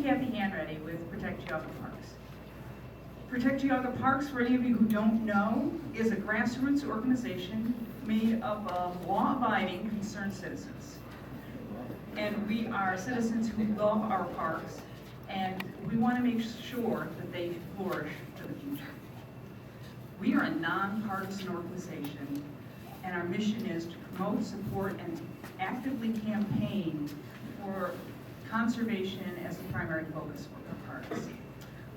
Kathy Hanratty with Protect Geauga Parks. Protect Geauga Parks, for any of you who don't know, is a grassroots organization made up of law-abiding, concerned citizens. And we are citizens who love our parks, and we want to make sure that they flourish for the future. We are a nonpartisan organization, and our mission is to promote, support, and actively campaign for conservation as the primary focus for our parks.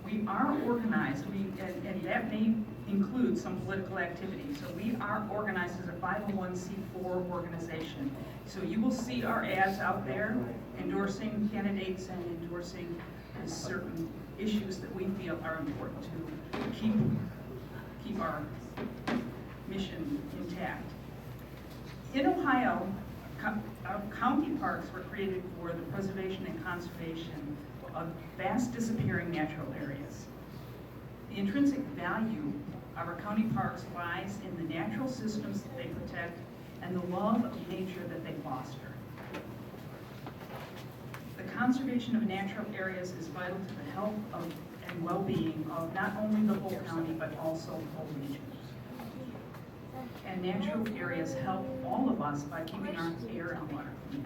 We are organized, and that may include some political activity. So we are organized as a 501c4 organization. So you will see our ads out there endorsing candidates and endorsing certain issues that we feel are important to keep our mission intact. In Ohio, county parks were created for the preservation and conservation of vast disappearing natural areas. The intrinsic value of our county parks lies in the natural systems that they protect and the love of nature that they foster. The conservation of natural areas is vital to the health and well-being of not only the whole county, but also the whole region. And natural areas help all of us by keeping our air and water clean.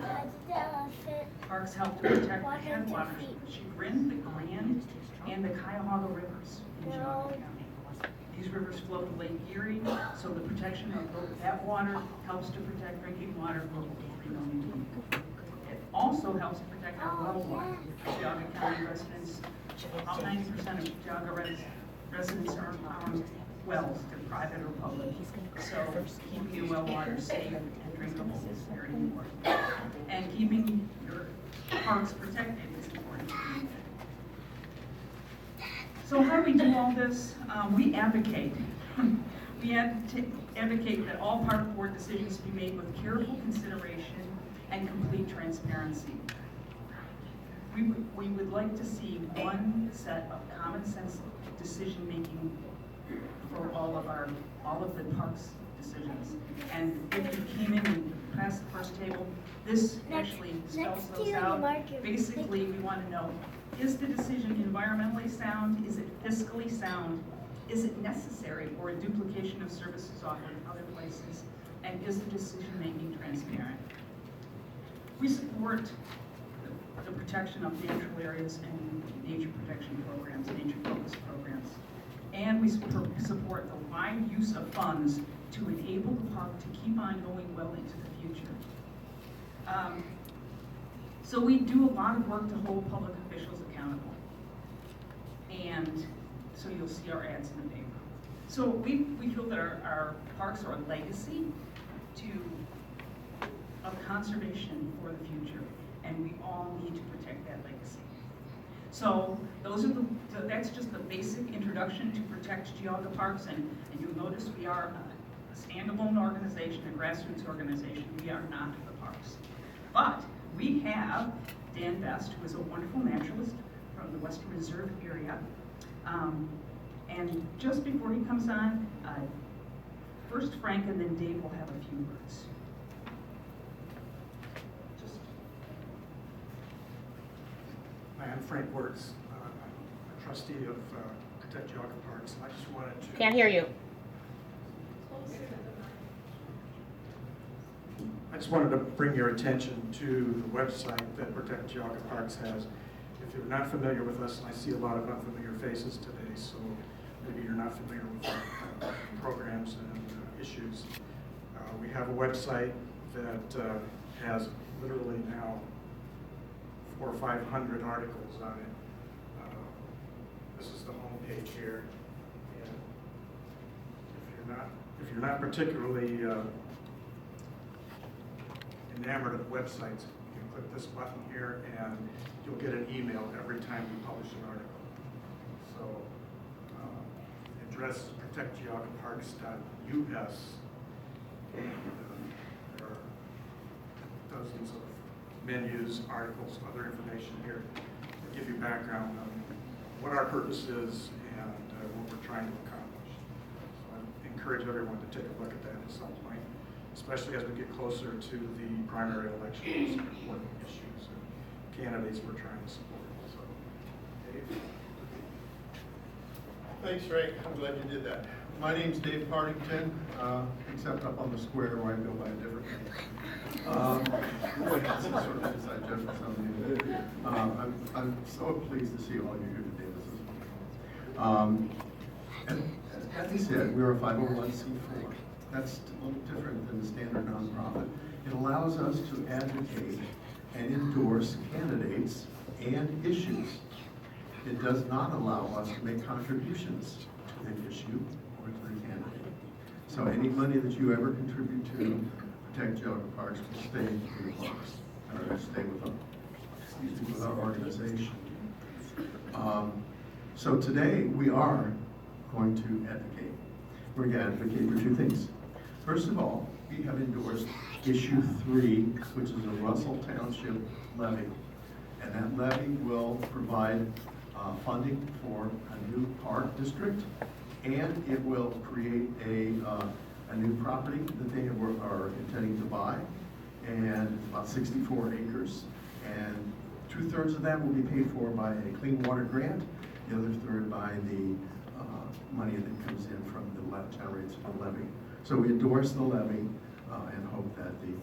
Parks help to protect the headwaters, the Chagrin, the Grand, and the Cuyahoga rivers in Geauga County. These rivers flow to Lake Erie, so the protection of that water helps to protect drinking water for over 3 million people. It also helps to protect our well water. Geauga County residents, about 90% of Geauga residents are on wells, they're private or public. So keeping your well water safe and drinkable is very important. And keeping your parks protected is important. So how do we do all this? We advocate. We advocate that all park board decisions be made with careful consideration and complete transparency. We would like to see one set of common sense decision making for all of the parks decisions. And if you came in and passed the first table, this actually spells those out. Basically, we want to know, is the decision environmentally sound? Is it fiscally sound? Is it necessary for a duplication of services offered in other places? And is the decision making transparent? We support the protection of natural areas and nature protection programs, nature focused programs. And we support the wide use of funds to enable the park to keep on going well into the future. So we do a lot of work to hold public officials accountable. And so you'll see our ads in the paper. So we feel that our parks are a legacy of conservation for the future, and we all need to protect that legacy. So that's just the basic introduction to Protect Geauga Parks, and you'll notice we are a standalone organization, a grassroots organization. We are not the parks. But we have Dan Best, who is a wonderful naturalist from the Western Reserve area. And just before he comes on, first Frank and then Dave will have a few words. Hi, I'm Frank Wertz. I'm a trustee of Protect Geauga Parks. I just wanted to... Can't hear you. I just wanted to bring your attention to the website that Protect Geauga Parks has. If you're not familiar with us, and I see a lot of unfamiliar faces today, so maybe you're not familiar with our programs and issues. We have a website that has literally now 400 or 500 articles on it. This is the home page here. And if you're not particularly enamored of websites, you can click this button here and you'll get an email every time we publish an article. So address is protectgeaugaparks.us, and there are dozens of menus, articles, other information here that give you background on what our purpose is and what we're trying to accomplish. So I encourage everyone to take a look at that at some point, especially as we get closer to the primary elections and important issues and candidates we're trying to support. So Thanks, Ray. I'm glad you did that. My name's Dave Partington, except up on the square where I go by a different name. Boy, that's sort of inside joke for some of you. I'm so pleased to see all you here today. This is wonderful. And as Kathy said, we're a 501c4. That's a little different than the standard nonprofit. It allows us to advocate and endorse candidates and issues. It does not allow us to make contributions to the issue or to the candidate. So any money that you ever contribute to Protect Geauga Parks will stay in the parks, or stay with our organization. So today we are going to advocate. We're going to advocate for two things. First of all, we have endorsed issue 3, which is a Russell Township levy. And that levy will provide funding for a new park district, and it will create a new property that they are intending to buy, and it's about 64 acres. And 2/3 of that will be paid for by a clean water grant, the other third by the money that comes in from the generates from the levy. So we endorse the levy and hope that the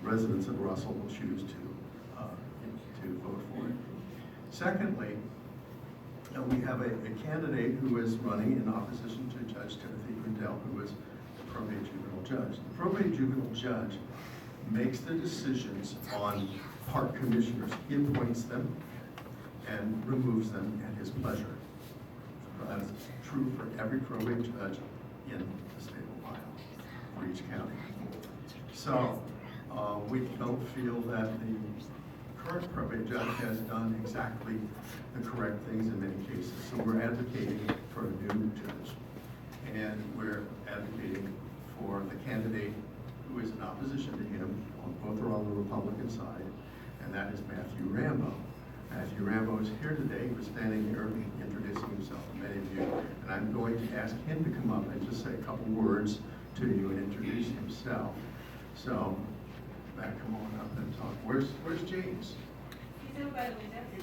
residents of Russell will choose to vote for it. Secondly, we have a candidate who is running in opposition to Judge Timothy Grindell, who is the probate juvenile judge. The probate juvenile judge makes the decisions on park commissioners. He appoints them and removes them at his pleasure. That is true for every probate judge in the state of Ohio, for each county. So we don't feel that the current probate judge has done exactly the correct things in many cases. So we're advocating for a new judge. And we're advocating for the candidate who is in opposition to him. Both are on the Republican side, and that is Matthew Rambo. Matthew Rambo is here today. He was standing here introducing himself to many of you. And I'm going to ask him to come up and just say a couple words to you and introduce himself. So, Matt, come on up and talk. Where's James?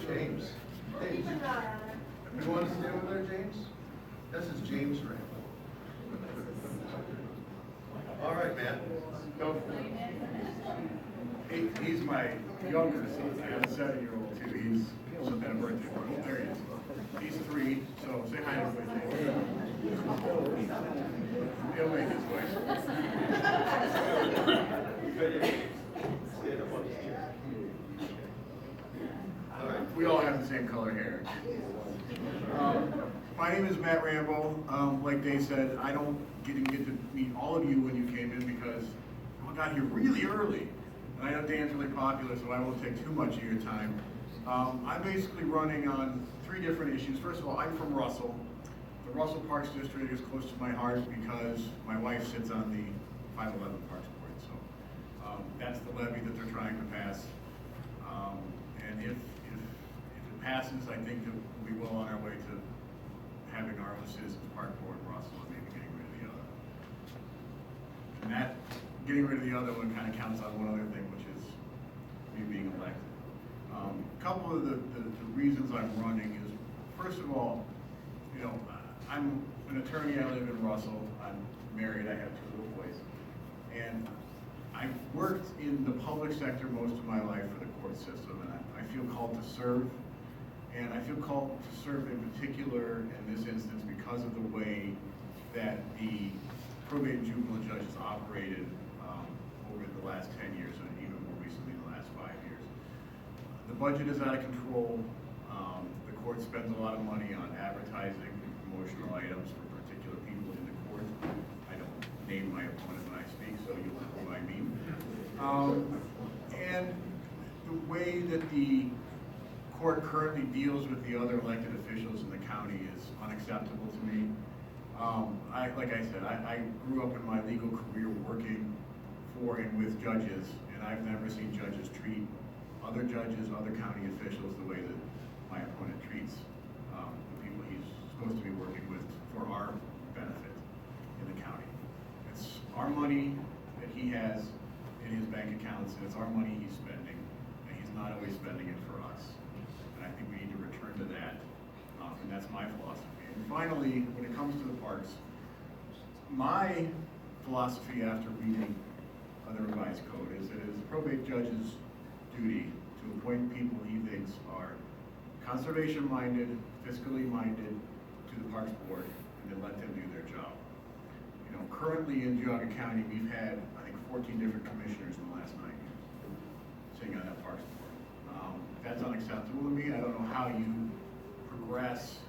James. Hey, you want to stay over there, James? This is James Rambo. All right, man. Go for it. He's my younger son. I have a 7-year-old too. He's had a birthday party. There he is. He's 3, so say hi to everybody. He'll make his way. We all have the same color hair. My name is Matt Rambo. Like Dave said, I didn't get to meet all of you when you came in because I got here really early. And I know Dan's really popular, so I won't take too much of your time. I'm basically running on 3 different issues. First of all, I'm from Russell. The Russell Parks District is close to my heart because my wife sits on the 511 Parks Board. So that's the levy that they're trying to pass. And if it passes, I think that we will on our way to having our own Citizens Park Board in Russell and maybe getting rid of the other. And that getting rid of the other one kind of counts on one other thing, which is me being elected. A couple of the reasons I'm running is, first of all, you know, I'm an attorney, I live in Russell, I'm married, I have 2 little boys. And I've worked in the public sector most of my life for the court system, and I feel called to serve. And I feel called to serve in particular in this instance because of the way that the probate and juvenile judges operated over the last 10 years and even more recently the last 5 years. The budget is out of control. The court spends a lot of money on advertising and promotional items for particular people in the court. I don't name my opponent when I speak, so you'll know who I mean. And the way that the court currently deals with the other elected officials in the county is unacceptable to me. Like I said, I grew up in my legal career working for and with judges, and I've never seen judges treat other judges, other county officials the way that my opponent treats the people he's supposed to be working with for our benefit in the county. It's our money that he has in his bank accounts, and it's our money he's spending, and he's not always spending it for us. and I think we need to return to that, and that's my philosophy. And finally, when it comes to the parks, my philosophy after reading the revised code is that it is the probate judge's duty to appoint people he thinks are conservation-minded, fiscally minded to the Parks Board, and then let them do their job. You know, currently in Geauga County, we've had, I think, 14 different commissioners in the last 9 years sitting on that Parks Board. That's unacceptable to me. I don't know how you progress